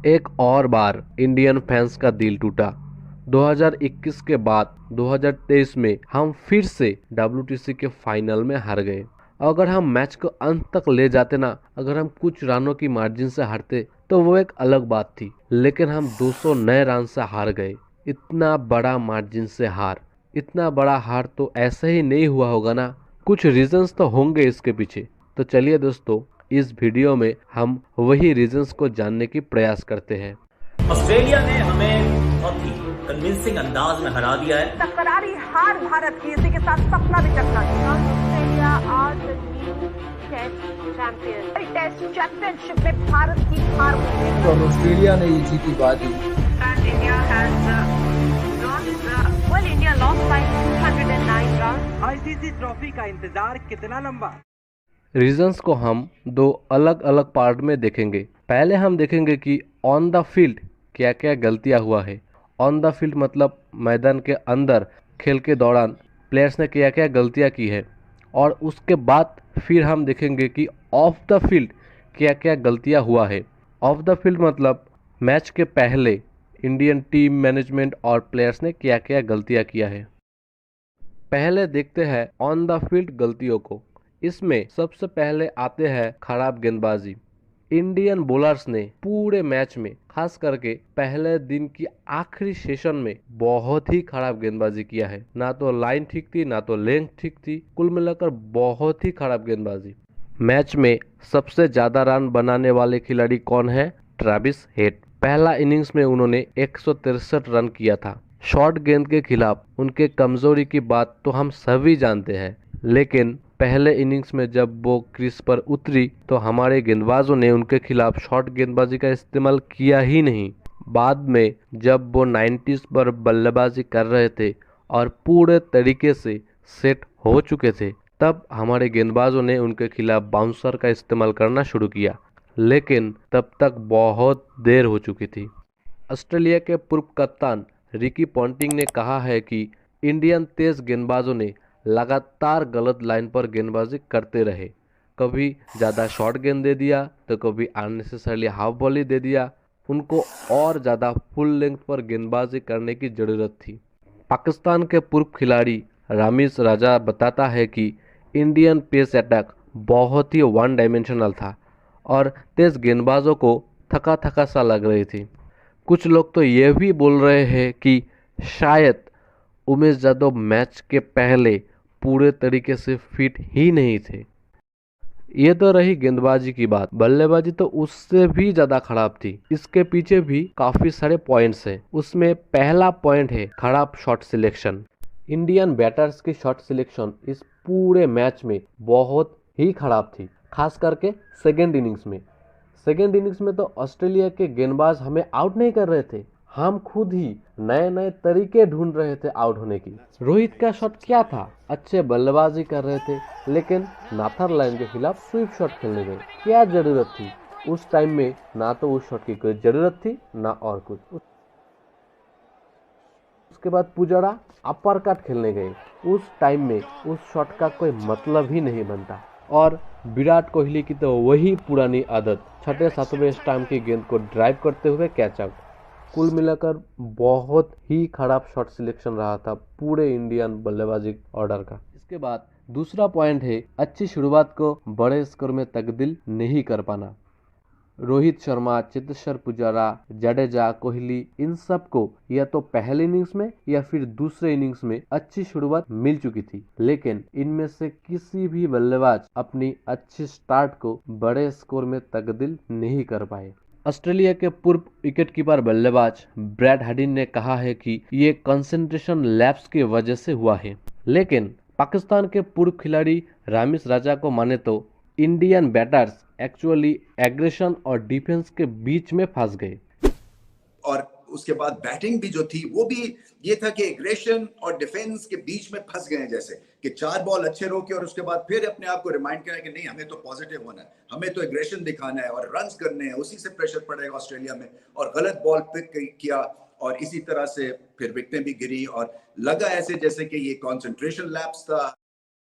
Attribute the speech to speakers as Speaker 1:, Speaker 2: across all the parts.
Speaker 1: एक और बार Indian fans का दिल टूटा। 2021 के बाद 2023 में हम फिर से WTC के फाइनल में हार गए। अगर हम मैच को अंत तक ले जाते ना, अगर हम कुछ रनों की मार्जिन से हारते तो वो एक अलग बात थी, लेकिन हम 200 नए रन से हार गए। इतना बड़ा मार्जिन से हार, इतना बड़ा हार तो ऐसे ही नहीं हुआ होगा ना। कुछ रीजंस तो होंगे इसके पीछे। तो चलिए दोस्तों, इस वीडियो में हम वही रीजंस को जानने की प्रयास करते हैं।
Speaker 2: ऑस्ट्रेलिया ने हमें बहुत ही कन्विंसिंग अंदाज में हरा दिया है।
Speaker 3: तकरारी हार भारत की, इसी के साथ सपना भी चकना। ऑस्ट्रेलिया आज टेस्ट चैंपियन। टेस्ट चैंपियनशिप में भारत की हार हुई
Speaker 4: तो ऑस्ट्रेलिया ने ये जीती बाजी।
Speaker 3: India India lost by 209 run.
Speaker 5: ICC trophy का इंतजार कितना लंबा।
Speaker 1: रीजंस को हम दो अलग अलग पार्ट में देखेंगे। पहले हम देखेंगे कि ऑन द फील्ड क्या क्या गलतियां हुआ है। ऑन द फील्ड मतलब मैदान के अंदर खेल के दौरान प्लेयर्स ने क्या क्या गलतियां की है, और उसके बाद फिर हम देखेंगे कि ऑफ द फील्ड क्या क्या गलतियां हुआ है। ऑफ द फील्ड मतलब मैच के पहले इंडियन टीम मैनेजमेंट और प्लेयर्स ने क्या क्या गलतियां किया है। पहले देखते हैं ऑन द फील्ड गलतियों को। इसमें सबसे पहले आते हैं खराब गेंदबाजी। इंडियन बॉलर्स ने पूरे मैच में, खास करके पहले दिन की आखिरी सेशन में, बहुत ही खराब गेंदबाजी किया है। ना तो लाइन ठीक थी, ना तो लेंथ ठीक थी, कुल मिलाकर बहुत ही खराब गेंदबाजी। मैच में सबसे ज्यादा रन बनाने वाले खिलाड़ी कौन है? Travis head. पहला इनिंग्स में उन्होंने 163 रन किया था। शॉर्ट गेंद के खिलाफ उनके कमजोरी की बात तो हम सभी जानते हैं, लेकिन पहले इनिंग्स में जब वो क्रीज पर उतरी तो हमारे गेंदबाजों ने उनके खिलाफ शॉर्ट गेंदबाजी का इस्तेमाल किया ही नहीं। बाद में जब वो 90s पर बल्लेबाजी कर रहे थे और पूरे तरीके से सेट हो चुके थे, तब हमारे गेंदबाजों ने उनके खिलाफ बाउंसर का इस्तेमाल करना शुरू किया, लेकिन तब तक बहुत देर हो चुकी थी। ऑस्ट्रेलिया के पूर्व कप्तान रिकी पॉन्टिंग ने कहा है कि इंडियन तेज गेंदबाजों ने लगातार गलत लाइन पर गेंदबाजी करते रहे। कभी ज़्यादा शॉर्ट गेंद दे दिया तो कभी अननेसेसरली हाफ बॉल ही दे दिया। उनको और ज़्यादा फुल लेंथ पर गेंदबाजी करने की ज़रूरत थी। पाकिस्तान के पूर्व खिलाड़ी रामिज राजा बताता है कि इंडियन पेस अटैक बहुत ही वन डायमेंशनल था और तेज गेंदबाजों को थका थका सा लग रही थी। कुछ लोग तो ये भी बोल रहे हैं कि शायद उमेश यादव मैच के पहले पूरे तरीके से फिट ही नहीं थे। ये तो रही गेंदबाजी की बात। बल्लेबाजी तो उससे भी ज्यादा खराब थी। इसके पीछे भी काफी सारे पॉइंट्स हैं। उसमें पहला पॉइंट है खराब शॉट सिलेक्शन। इंडियन बैटर्स की शॉट सिलेक्शन इस पूरे मैच में बहुत ही खराब थी, खास करके सेकेंड इनिंग्स में। सेकेंड इनिंग्स में तो ऑस्ट्रेलिया के गेंदबाज हमें आउट नहीं कर रहे थे, हम खुद ही नए नए तरीके ढूंढ रहे थे आउट होने की। रोहित का शॉट क्या था? अच्छे बल्लेबाजी कर रहे थे, लेकिन नाथरलैंड के खिलाफ स्वीप शॉट खेलने गए। क्या जरूरत थी उस टाइम में? ना तो उस शॉट की कोई जरूरत थी, ना और कुछ। उसके बाद पुजारा अपर कट खेलने गए। उस टाइम में उस शॉट का कोई मतलब ही नहीं बनता। और विराट कोहली की तो वही पुरानी आदत, छठे सातवें स्टंप की गेंद को ड्राइव करते हुए कैच आउट। कुल मिलाकर बहुत ही खराब शॉट सिलेक्शन रहा था पूरे इंडियन बल्लेबाजी ऑर्डर का। इसके बाद दूसरा पॉइंट है अच्छी शुरुआत को बड़े स्कोर में तब्दील नहीं कर पाना। रोहित शर्मा, चेतेश्वर पुजारा, जडेजा, कोहली, इन सब को या तो पहले इनिंग्स में या फिर दूसरे इनिंग्स में अच्छी शुरुआत मिल चुकी थी, लेकिन इनमें से किसी भी बल्लेबाज अपनी अच्छी स्टार्ट को बड़े स्कोर में तब्दील नहीं कर पाए। ऑस्ट्रेलिया के पूर्व विकेटकीपर बल्लेबाज ब्रैड हार्डिन ने कहा है कि ये कंसंट्रेशन लैप्स की वजह से हुआ है, लेकिन पाकिस्तान के पूर्व खिलाड़ी रामिज राजा को माने तो इंडियन बैटर्स एक्चुअली एग्रेशन और डिफेंस के बीच में फंस गए।
Speaker 6: और उसके बाद बैटिंग भी जो थी वो भी ये था कि एग्रेशन और डिफेंस के बीच में फंस गए, जैसे कि 4 बॉल अच्छे रोके और उसके बाद फिर अपने आप को रिमाइंड करें कि नहीं, हमें तो पॉजिटिव होना है, हमें तो एग्रेशन दिखाना है और रन्स करने हैं, उसी से प्रेशर पड़ेगा ऑस्ट्रेलिया में। और गलत बॉल पिक किया और इसी तरह से फिर विकेटें भी गिरी और लगा ऐसे जैसे कि ये कॉन्सेंट्रेशन लैप्स था।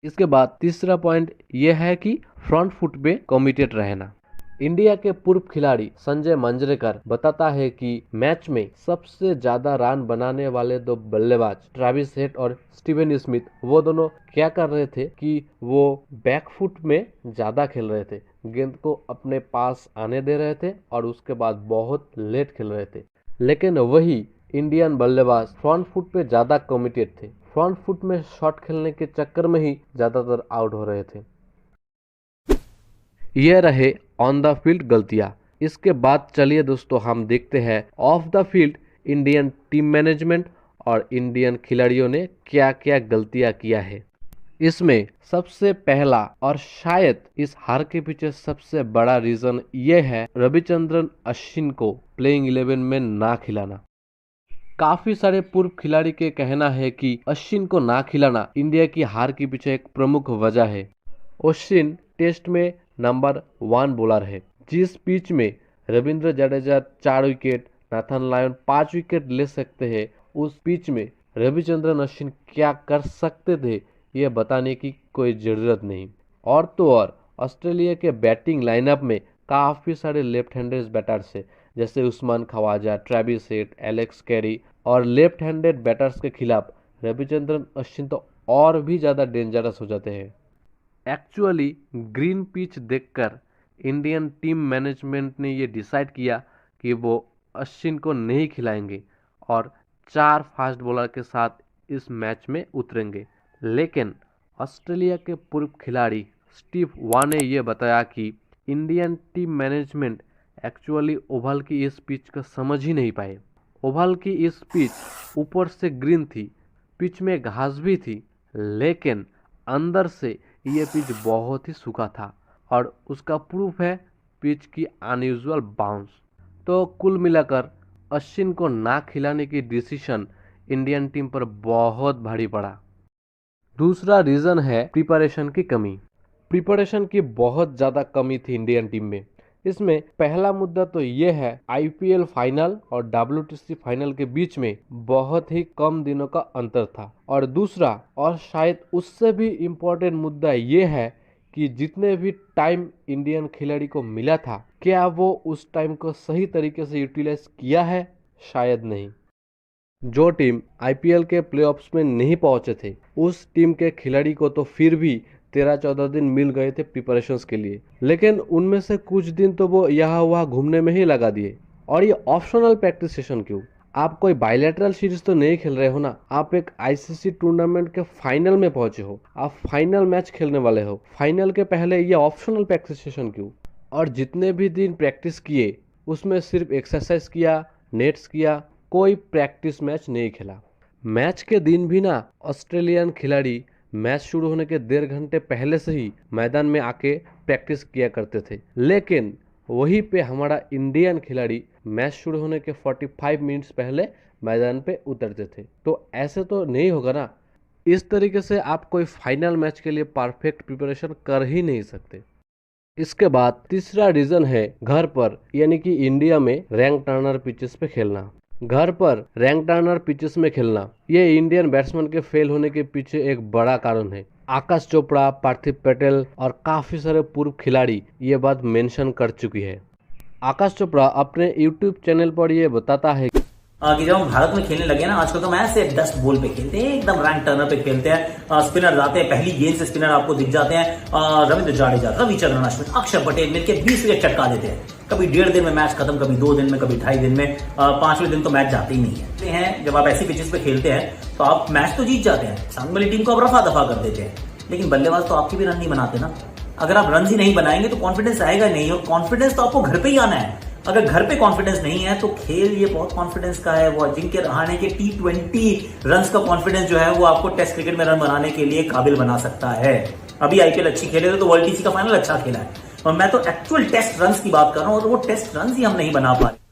Speaker 1: इसके बाद तीसरा पॉइंट यह है कि फ्रंट फुट पे कमिटेड रहना। इंडिया के पूर्व खिलाड़ी संजय मंजरेकर बताता है कि मैच में सबसे ज्यादा रन बनाने वाले दो बल्लेबाज ट्रेविस हेड और स्टीवन स्मिथ, वो दोनों क्या कर रहे थे कि वो बैकफुट में ज्यादा खेल रहे थे, गेंद को अपने पास आने दे रहे थे और उसके बाद बहुत लेट खेल रहे थे। लेकिन वही इंडियन बल्लेबाज फ्रंट फुट पे ज्यादा कमिटेड थे, फ्रंट फुट में शॉट खेलने के चक्कर में ही ज्यादातर आउट हो रहे थे। ये रहे ऑन द फील्ड गलतियां। इसके बाद चलिए दोस्तों हम देखते हैं of the field Indian team management और इंडियन खिलाड़ियों ने क्या क्या गलतियां किया है। इसमें सबसे पहला और शायद इस हार के पीछे सबसे बड़ा रीजन ये है रविचंद्रन अश्विन को प्लेइंग 11 में ना खिलाना। काफी सारे पूर्व खिलाड़ी के कहना है कि अश्विन को ना खिलाना इंडिया की हार के पीछे एक प्रमुख वजह है। अश्विन टेस्ट में नंबर 1 बॉलर है। जिस पिच में Ravindra Jadeja 4 wicket, Nathan Lyon 5 wicket ले सकते हैं, उस पिच में रविचंद्रन अश्विन क्या कर सकते थे ये बताने की कोई जरूरत नहीं। और तो और ऑस्ट्रेलिया के बैटिंग लाइनअप में काफी सारे लेफ्ट हैंडेड बैटर्स है, जैसे Usman Khawaja, Travis Head, Alex Carey, और लेफ्ट हैंडेड बैटर्स के खिलाफ रविचंद्रन अश्विन तो और भी ज़्यादा डेंजरस हो जाते हैं। एक्चुअली ग्रीन पिच देखकर इंडियन टीम मैनेजमेंट ने ये डिसाइड किया कि वो अश्विन को नहीं खिलाएंगे और 4 फास्ट बॉलर के साथ इस मैच में उतरेंगे। लेकिन ऑस्ट्रेलिया के पूर्व खिलाड़ी स्टीव वॉ ने यह बताया कि Indian team management actually Oval की इस पिच को समझ ही नहीं पाए। ओवल की इस पिच ऊपर से ग्रीन थी, पिच में घास भी थी, लेकिन अंदर से ये पिच बहुत ही सूखा था और उसका प्रूफ है पिच की अनयूजुअल बाउंस। तो कुल मिलाकर अश्विन को ना खिलाने की डिसीजन इंडियन टीम पर बहुत भारी पड़ा। दूसरा रीज़न है प्रिपरेशन की कमी। प्रिपरेशन की बहुत ज़्यादा कमी थी इंडियन टीम में। इसमें पहला मुद्दा तो ये है आईपीएल फाइनल और WTC फाइनल के बीच में बहुत ही कम दिनों का अंतर था। और दूसरा और शायद उससे भी इम्पोर्टेंट मुद्दा ये है कि जितने भी टाइम इंडियन खिलाड़ी को मिला था, क्या वो उस टाइम को सही तरीके से यूटिलाइज किया है? शायद नहीं। जो टीम आईपीएल के प्लेऑफ्स में नहीं पहुंचे थे, उस टीम के खिलाड़ी को तो फिर भी 13-14 दिन मिल गए थे प्रिपरेशंस के लिए, लेकिन उनमें से कुछ दिन तो वो यहाँ वहाँ घूमने में ही लगा दिए। और ये ऑप्शनल प्रैक्टिस सेशन क्यों? आप कोई बायलैटरल सीरीज तो नहीं खेल रहे हो ना, आप एक आईसीसी टूर्नामेंट के फाइनल में पहुंचे हो, आप फाइनल मैच खेलने वाले हो। फाइनल के पहले ये ऑप्शनल प्रैक्टिस सेशन क्यों? और जितने भी दिन प्रैक्टिस किए उसमें सिर्फ एक्सरसाइज किया, नेट्स किया, कोई प्रैक्टिस मैच नहीं खेला। मैच के दिन भी ना ऑस्ट्रेलियन खिलाड़ी मैच शुरू होने के 1.5 घंटे पहले से ही मैदान में आके प्रैक्टिस किया करते थे, लेकिन वहीं पे हमारा इंडियन खिलाड़ी मैच शुरू होने के 45 मिनट्स पहले मैदान पे उतरते थे। तो ऐसे तो नहीं होगा ना। इस तरीके से आप कोई फाइनल मैच के लिए परफेक्ट प्रिपरेशन कर ही नहीं सकते। इसके बाद तीसरा रीजन है घर पर, यानी कि इंडिया में रैंक टर्नर पिचेस पे खेलना। घर पर रैंक टर्नर पिचेस में खेलना ये इंडियन बैट्समैन के फेल होने के पीछे एक बड़ा कारण है। आकाश चोपड़ा, पार्थिव पटेल और काफी सारे पूर्व खिलाड़ी ये बात मेंशन कर चुकी है। आकाश चोपड़ा अपने YouTube चैनल पर ये बताता है
Speaker 2: कि जब हम भारत में खेलने लगे ना, आजकल तो मैच से डस्ट बॉल पे खेलते हैं, एकदम रैंक टर्नर पे खेलते हैं। स्पिनर आते हैं, पहली गेंद से स्पिनर आपको दिख जाते हैं। रविंद्र जडेजा, रविचंद्रन अश्विन, अक्षर पटेल मिलकर 20 विकेट चटका देते हैं। कभी 1.5 दिन में मैच खत्म, कभी 2 दिन में, कभी 2.5 दिन में, 5वें दिन तो मैच जाते ही नहीं है। जब आप ऐसी पिचेस पे खेलते हैं तो आप मैच तो जीत जाते हैं, सामने वाली टीम को आप रफा दफा कर देते हैं, लेकिन बल्लेबाज तो आपकी भी रन नहीं बनाते ना। अगर आप रन ही नहीं बनाएंगे तो कॉन्फिडेंस आएगा नहीं, और कॉन्फिडेंस तो आपको घर पे ही आना है। अगर घर पे कॉन्फिडेंस नहीं है तो खेल ये बहुत कॉन्फिडेंस का है। वो अजिंक्य रहाणे के T20 रन्स का कॉन्फिडेंस जो है वो आपको टेस्ट क्रिकेट में रन बनाने के लिए काबिल बना सकता है। अभी आईपीएल अच्छी खेले थे तो वर्ल्ड टीसी का फाइनल अच्छा खेला है, और मैं तो एक्चुअल टेस्ट रन्स की बात कर रहा हूं, और वो टेस्ट रन्स ही हम नहीं बना पा रहे।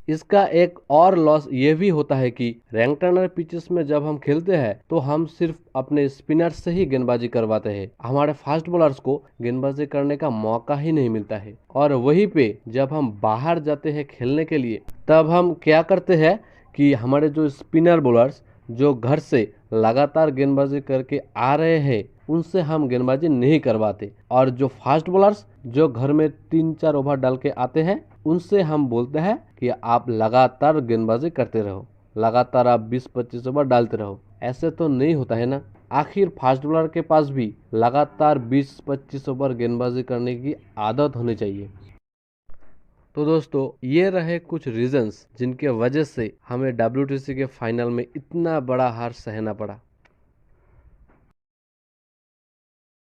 Speaker 1: इसका एक और लॉस ये भी होता है कि रैंक टर्नर पिचेस में जब हम खेलते हैं तो हम सिर्फ अपने स्पिनर से ही गेंदबाजी करवाते हैं, हमारे फास्ट बॉलर्स को गेंदबाजी करने का मौका ही नहीं मिलता है। और वहीं पे जब हम बाहर जाते हैं खेलने के लिए, तब हम क्या करते हैं कि हमारे जो स्पिनर बॉलर्स जो घर से लगातार गेंदबाजी करके आ रहे हैं उनसे हम गेंदबाजी नहीं करवाते, और जो फास्ट बॉलर्स जो घर में 3-4 ओवर डाल के आते हैं उनसे हम बोलते हैं कि आप लगातार गेंदबाजी करते रहो, लगातार आप 20-25 ओवर डालते रहो। ऐसे तो नहीं होता है ना। आखिर फास्ट बॉलर के पास भी लगातार 20-25 ओवर गेंदबाजी करने की आदत होनी चाहिए। तो दोस्तों, ये रहे कुछ रीजंस जिनके वजह से हमें WTC के फाइनल में इतना बड़ा हार सहना पड़ा।